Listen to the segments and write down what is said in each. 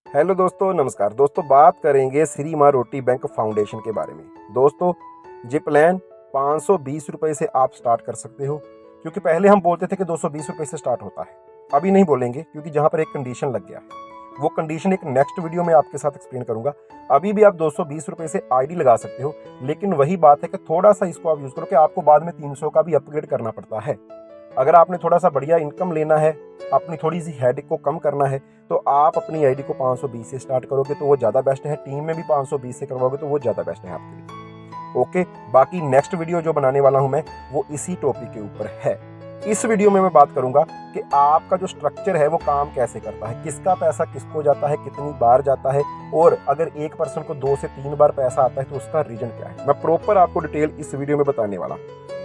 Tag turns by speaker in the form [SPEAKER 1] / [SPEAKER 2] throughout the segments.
[SPEAKER 1] Hello दोस्तों, नमस्कार दोस्तों। बात करेंगे श्री माँ रोटी बैंक फाउंडेशन के बारे में। दोस्तों, ये प्लान 520 रुपये से आप स्टार्ट कर सकते हो, क्योंकि पहले हम बोलते थे कि 220 रुपये से स्टार्ट होता है। अभी नहीं बोलेंगे, क्योंकि जहाँ पर एक कंडीशन लग गया है। वो कंडीशन एक नेक्स्ट वीडियो में आपके साथ एक्सप्लेन करूंगा। अभी भी आप 220 रुपये से आईडी लगा सकते हो, लेकिन वही बात है कि थोड़ा सा इसको आप यूज़ करो कि आपको बाद में 300 का भी अपग्रेड करना पड़ता है। अगर आपने थोड़ा सा बढ़िया इनकम लेना है, अपनी थोड़ी सी हेडेक को कम करना है, तो आप अपनी आईडी को 520 से स्टार्ट करोगे तो वो ज़्यादा बेस्ट है। टीम में भी 520 से करवाओगे तो वो ज़्यादा बेस्ट है आपके लिए। ओके, बाकी नेक्स्ट वीडियो जो बनाने वाला हूँ मैं, वो इसी टॉपिक के ऊपर है। इस वीडियो में मैं बात करूंगा कि आपका जो स्ट्रक्चर है वो काम कैसे करता है, किसका पैसा किसको जाता है, कितनी बार जाता है, और अगर एक पर्सन को 2 से 3 बार पैसा आता है तो उसका रीजन क्या है। मैं प्रॉपर आपको डिटेल इस वीडियो में बताने वाला।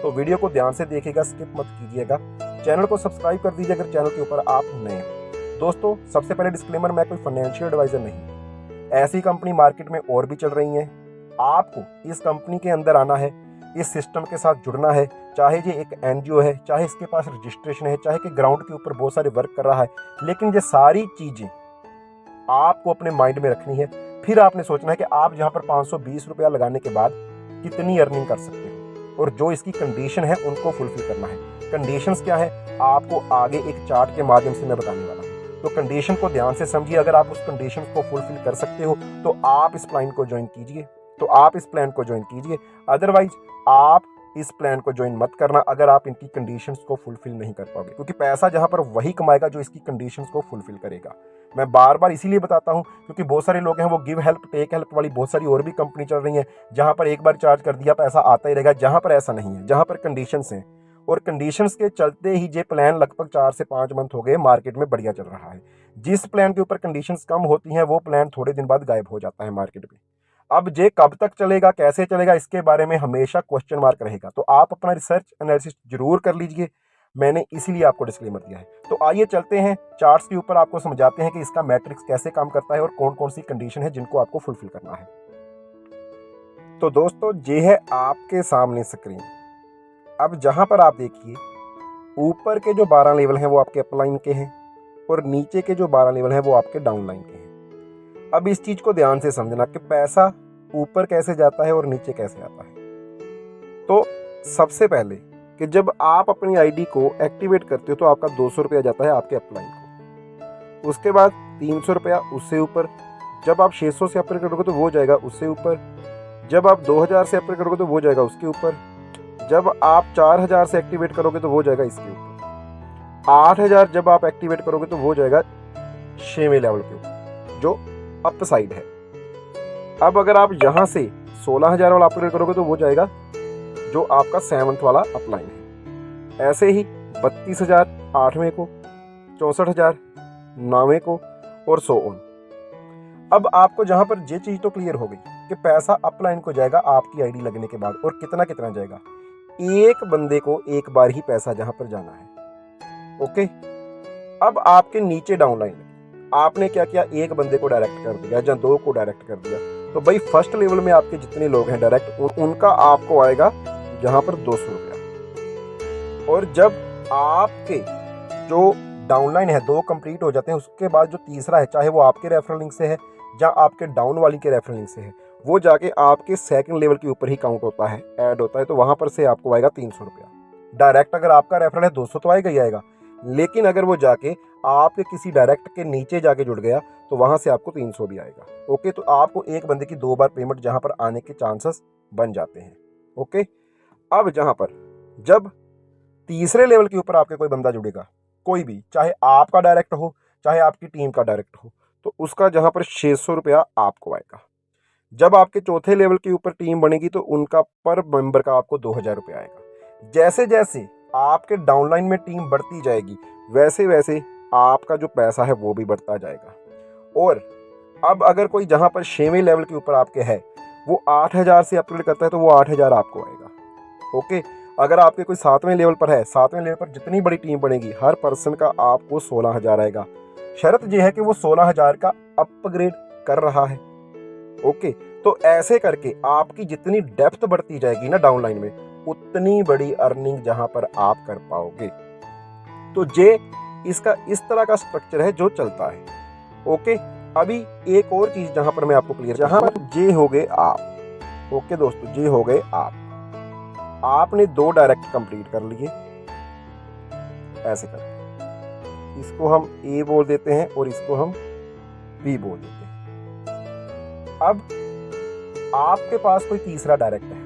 [SPEAKER 1] तो वीडियो को ध्यान से देखिएगा, स्किप मत कीजिएगा। चैनल को सब्सक्राइब कर दीजिए अगर चैनल के ऊपर आप नए हैं। दोस्तों, सबसे पहले डिस्क्लेमर, मैं कोई फाइनेंशियल एडवाइजर नहीं। ऐसी कंपनी मार्केट में और भी चल रही हैं। आपको इस कंपनी के अंदर आना है, इस सिस्टम के साथ जुड़ना है। चाहे ये एक एनजीओ है, चाहे इसके पास रजिस्ट्रेशन है, चाहे कि ग्राउंड के ऊपर बहुत सारे वर्क कर रहा है, लेकिन ये सारी चीज़ें आपको अपने माइंड में रखनी है। फिर आपने सोचना है कि आप जहाँ पर 520 रुपया लगाने के बाद कितनी अर्निंग कर सकते हो, और जो इसकी कंडीशन है उनको फुलफिल करना है। कंडीशंस क्या है, आपको आगे एक चार्ट के माध्यम से मैं बताने वाला हूँ। तो कंडीशन को ध्यान से समझिए। अगर आप उस कंडीशन को फुलफिल कर सकते हो तो आप इस प्लान को ज्वाइन कीजिए, अदरवाइज आप इस प्लान को ज्वाइन मत करना अगर आप इनकी कंडीशंस को फुलफिल नहीं कर पाओगे, क्योंकि पैसा जहां पर वही कमाएगा जो इसकी कंडीशंस को फुलफिल करेगा। मैं बार बार इसीलिए बताता हूं, क्योंकि बहुत सारे लोग हैं वो गिव हेल्प टेक हेल्प वाली बहुत सारी और भी कंपनी चल रही है, जहां पर एक बार चार्ज कर दिया पैसा आता ही रहेगा। जहां पर ऐसा नहीं है, जहां पर कंडीशंस हैं, और कंडीशंस के चलते ही ये प्लान लगभग 4 से 5 मंथ हो गए मार्केट में बढ़िया चल रहा है। जिस प्लान के ऊपर कंडीशंस कम होती हैं वो प्लान थोड़े दिन बाद गायब हो जाता है मार्केट में। अब ये कब तक चलेगा, कैसे चलेगा, इसके बारे में हमेशा क्वेश्चन मार्क रहेगा। तो आप अपना रिसर्च एनालिसिस जरूर कर लीजिए, मैंने इसीलिए आपको डिस्क्लेमर दिया है। तो आइए चलते हैं चार्ट्स के ऊपर, आपको समझाते हैं कि इसका मैट्रिक्स कैसे काम करता है और कौन कौन सी कंडीशन है जिनको आपको फुलफिल करना है। तो दोस्तों, ये है आपके सामने स्क्रीन। अब जहां पर आप देखिए, ऊपर के जो 12 लेवल हैं वो आपके अपलाइन के हैं, और नीचे के जो 12 लेवल हैं वो आपके डाउनलाइन के हैं। अब इस चीज को ध्यान से समझना कि पैसा ऊपर कैसे जाता है और नीचे कैसे आता है। तो सबसे पहले कि जब आप अपनी आईडी को एक्टिवेट करते हो तो आपका 200 रुपया जाता है आपके अपलाइन को। उसके बाद 300 रुपया उससे ऊपर। जब आप 600 से अपग्रेड करोगे तो वो जाएगा उससे ऊपर। जब आप 2000 से अपग्रेड करोगे तो वो जाएगा उसके ऊपर। जब आप 4000 से एक्टिवेट करोगे तो वो जाएगा इसके ऊपर। 8000 जब आप एक्टिवेट करोगे तो वो जाएगा 6वें लेवल के ऊपर, जो अप साइड है। अब अगर आप यहाँ से 16000 वाला अपग्रेड करोगे तो वो जाएगा जो आपका 7th वाला अपलाइन है। ऐसे ही 32000 8वें को, 64000 9वें को, और सो ऑन। अब आपको जहां पर ये चीज तो क्लियर हो गई कि पैसा अपलाइन को जाएगा आपकी आईडी लगने के बाद, और कितना कितना जाएगा। एक बंदे को एक बार ही पैसा जहां पर जाना है। ओके, अब आपके नीचे डाउनलाइन आपने क्या किया, एक बंदे को डायरेक्ट कर दिया या 2 को डायरेक्ट कर दिया। तो भाई फर्स्ट लेवल में आपके जितने लोग हैं डायरेक्ट, उनका आपको आएगा यहाँ पर 200 रुपया। और जब आपके जो डाउनलाइन है 2 कंप्लीट हो जाते हैं, उसके बाद जो तीसरा है, चाहे वो आपके रेफरल लिंक से है या आपके डाउन वाली के रेफरल लिंक से है, वो जाके आपके सेकंड लेवल के ऊपर ही काउंट होता है, ऐड होता है। तो वहां पर से आपको आएगा 300 रुपया डायरेक्ट। अगर आपका रेफरल है 200 तो आएगा ही आएगा, लेकिन अगर वो जाके आपके किसी डायरेक्ट के नीचे जाके जुड़ गया तो वहां से आपको 300 भी आएगा। ओके, तो आपको एक बंदे की 2 बार पेमेंट जहां पर आने के चांसेस बन जाते हैं। ओके, अब जहां पर जब तीसरे लेवल के ऊपर आपके कोई बंदा जुड़ेगा, कोई भी, चाहे आपका डायरेक्ट हो चाहे आपकी टीम का डायरेक्ट हो, तो उसका जहां पर 600 रुपया आपको आएगा। जब आपके चौथे लेवल के ऊपर टीम बनेगी तो उनका पर मेंबर का आपको 2000 रुपया आएगा। जैसे जैसे आपके डाउनलाइन में टीम बढ़ती जाएगी, वैसे वैसे आपका जो पैसा है वो भी बढ़ता जाएगा। और अब अगर कोई जहां पर 6वें लेवल के ऊपर आपके है, वो 8000 से अपग्रेड करता है तो वो 8000 आपको आएगा। ओके, अगर आपके कोई 7वें लेवल पर है, 7वें लेवल पर जितनी बड़ी टीम बनेगी, हर पर्सन का आपको 16000 आएगा। शर्त यह है कि वो 16000 का अपग्रेड कर रहा है। ओके, तो ऐसे करके आपकी जितनी डेप्थ बढ़ती जाएगी ना डाउनलाइन में, उतनी बड़ी अर्निंग जहां पर आप कर पाओगे। तो ये इसका इस तरह का स्ट्रक्चर है जो चलता है। ओके, अभी एक और चीज जहां पर मैं आपको क्लियर, जहां पर जे हो गए आप, ओके दोस्तों, जे हो गए आपने 2 डायरेक्ट कंप्लीट कर लिए ऐसे करके, इसको हम ए बोल देते हैं और इसको हम बी बोल देते हैं। अब आपके पास कोई तीसरा डायरेक्ट है,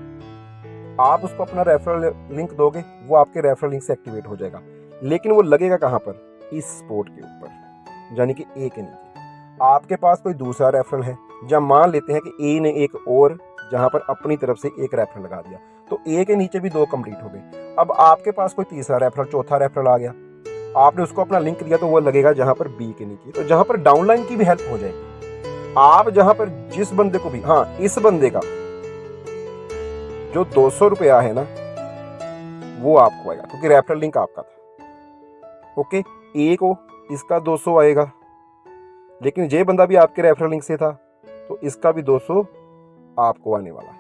[SPEAKER 1] आप उसको अपना रेफरल लिंक दोगे, वो आपके रेफरल लिंक से एक्टिवेट हो जाएगा, लेकिन वो लगेगा कहां पर, इस स्पॉट के ऊपर, यानी कि ए के नीचे। आपके पास कोई दूसरा रेफरल है, जब मान लेते हैं कि ए ने एक और जहां पर अपनी तरफ से एक रेफरल लगा दिया, तो ए के नीचे भी 2 कंप्लीट हो गए। अब आपके पास कोई तीसरा रेफरल, चौथा रेफरल आ गया, आपने उसको अपना लिंक दिया, तो वो लगेगा जहां पर बी के नीचे, तो जहां पर डाउनलाइन की भी हेल्प हो जाएगी। आप जहां पर जिस बंदे को भी, हाँ, इस बंदे का जो 200 रुपया है ना, वो आपको आएगा क्योंकि रेफरल लिंक आपका था। ओके, ए को इसका 200 आएगा, लेकिन ये बंदा भी आपके रेफरल लिंक से था, तो इसका भी 200 आपको आने वाला है।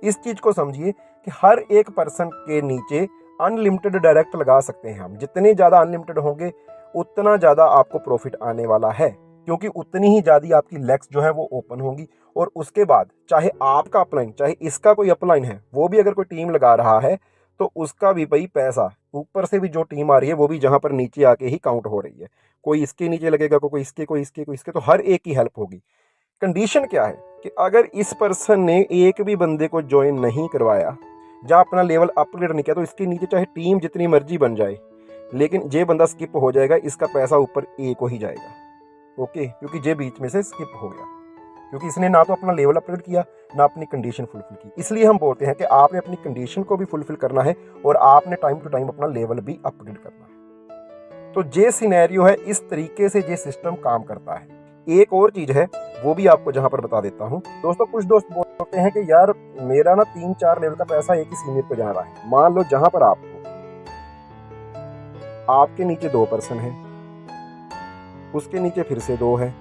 [SPEAKER 1] इस चीज को समझिए कि हर एक पर्सन के नीचे अनलिमिटेड डायरेक्ट लगा सकते हैं हम। जितने ज्यादा अनलिमिटेड होंगे उतना ज्यादा आपको प्रॉफिट आने वाला है, क्योंकि उतनी ही ज्यादा आपकी लेग्स जो है वो ओपन होंगी। और उसके बाद चाहे आपका अपलाइन, चाहे इसका कोई अपलाइन है, वो भी अगर कोई टीम लगा रहा है, तो उसका भी भाई पैसा ऊपर से भी जो टीम आ रही है वो भी जहां पर नीचे आके ही काउंट हो रही है। कोई इसके नीचे लगेगा, कोई इसके, कोई इसके, कोई इसके, तो हर एक की हेल्प होगी। कंडीशन क्या है कि अगर इस पर्सन ने एक भी बंदे को ज्वाइन नहीं करवाया, या अपना लेवल अपग्रेड नहीं किया, तो इसके नीचे चाहे टीम जितनी मर्जी बन जाए, लेकिन जे बंदा स्किप हो जाएगा, इसका पैसा ऊपर ए को ही जाएगा। ओके, क्योंकि जे बीच में से स्किप हो गया, क्योंकि इसने ना तो अपना लेवल अपग्रेड किया, ना अपनी कंडीशन फुलफिल की। इसलिए हम बोलते हैं कि आपने अपनी कंडीशन को भी फुलफिल करना है और आपने टाइम टू टाइम अपना लेवल भी अपग्रेड करना है। तो जे सिनेरियो है, इस तरीके से जे सिस्टम काम करता है। एक और चीज है, वो भी आपको जहां पर बता देता हूं दोस्तों। कुछ दोस्त बोलते हैं कि यार मेरा ना 3-4 लेवल का पैसा एक ही सीनियर पे जा रहा है। मान लो जहां पर आपके नीचे 2 पर्सन है, उसके नीचे फिर से 2 है,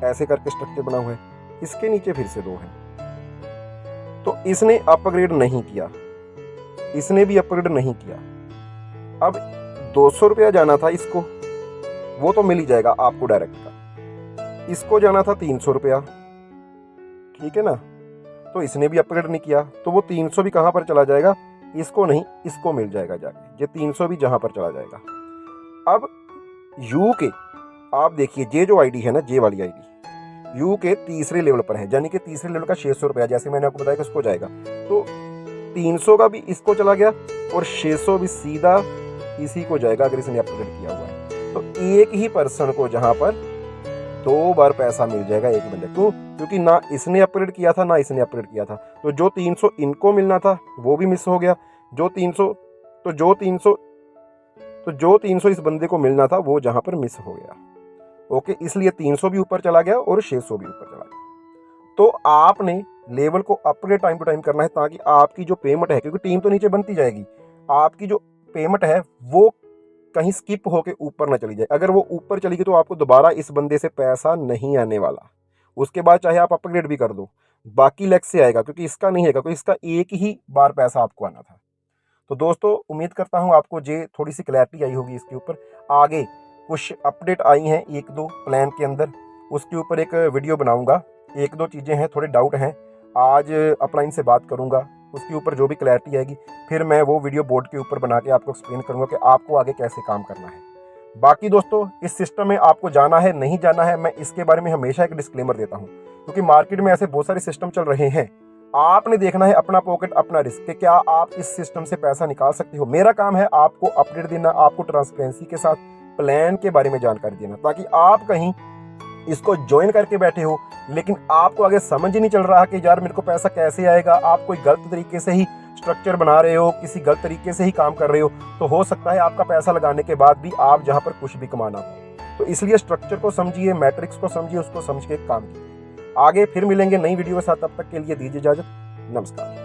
[SPEAKER 1] ऐसे करके स्ट्रक्चर बना हुआ है, इसके नीचे फिर से 2 है, तो इसने अपग्रेड नहीं किया, इसने भी अपग्रेड नहीं किया। अब 200 रुपया जाना था इसको, वो तो मिल ही जाएगा आपको डायरेक्ट का। इसको जाना था 300 रुपया, ठीक है ना, तो इसने भी अपग्रेड नहीं किया, तो वो 300 भी कहां पर चला जाएगा, इसको नहीं, इसको मिल जाएगा जाके, ये 300 भी जहां पर चला जाएगा। अब यू के आप देखिए, जे जो आईडी है ना, जे वाली आईडी यू के तीसरे लेवल पर है, यानी कि तीसरे लेवल का 600 रुपया, जैसे मैंने आपको बताया कि उसको जाएगा, तो 300 का भी इसको चला गया और 600 भी सीधा इसी को जाएगा अगर इसने अपग्रेड किया हुआ है। तो एक ही पर्सन को जहां पर 2 बार पैसा मिल जाएगा एक बंदे को, क्योंकि ना इसने अपग्रेड किया था ना इसने अपग्रेड किया था। तो जो 300 इनको मिलना था वो भी मिस हो गया, जो 300 इस बंदे को मिलना था वो जहां पर मिस हो गया। ओके, इसलिए 300 भी ऊपर चला गया और 600 भी ऊपर चला गया। तो आपने लेवल को अपग्रेड टाइम टू टाइम करना है, ताकि आपकी जो पेमेंट है, क्योंकि टीम तो नीचे बनती जाएगी, आपकी जो पेमेंट है वो कहीं स्किप होके ऊपर ना चली जाए। अगर वो ऊपर चली गई तो आपको दोबारा इस बंदे से पैसा नहीं आने वाला। उसके बाद चाहे आप अपग्रेड भी कर दो, बाकी लेग से आएगा, क्योंकि इसका नहीं आएगा, क्योंकि इसका एक ही बार पैसा आपको आना था। तो दोस्तों उम्मीद करता हूँ आपको ये थोड़ी सी क्लैरिटी आई होगी इसके ऊपर। आगे कुछ अपडेट आई हैं 1-2 प्लान के अंदर, उसके ऊपर एक वीडियो बनाऊंगा। 1-2 चीज़ें हैं, थोड़े डाउट हैं, आज अपलाइन से बात करूंगा, उसके ऊपर जो भी क्लैरिटी आएगी फिर मैं वो वीडियो बोर्ड के ऊपर बना के आपको एक्सप्लेन करूंगा कि आपको आगे कैसे काम करना है। बाकी दोस्तों इस सिस्टम में आपको जाना है नहीं जाना है, मैं इसके बारे में हमेशा एक डिस्क्लेमर देता हूं, क्योंकि मार्केट में ऐसे बहुत सारे सिस्टम चल रहे हैं। आपने देखना है अपना पॉकेट अपना रिस्क, कि क्या आप इस सिस्टम से पैसा निकाल सकते हो। मेरा काम है आपको अपडेट देना, आपको ट्रांसपेरेंसी के साथ प्लान के बारे में जानकारी देना, ताकि आप कहीं इसको ज्वाइन करके बैठे हो लेकिन आपको आगे समझ ही नहीं चल रहा कि यार मेरे को पैसा कैसे आएगा, आप कोई गलत तरीके से ही स्ट्रक्चर बना रहे हो, किसी गलत तरीके से ही काम कर रहे हो, तो हो सकता है आपका पैसा लगाने के बाद भी आप जहां पर कुछ भी कमाना हो। तो इसलिए स्ट्रक्चर को समझिए, मैट्रिक्स को समझिए, उसको समझ के काम कीजिए। आगे फिर मिलेंगे नई वीडियो के साथ, तब तक के लिए दीजिए इजाजत, नमस्कार।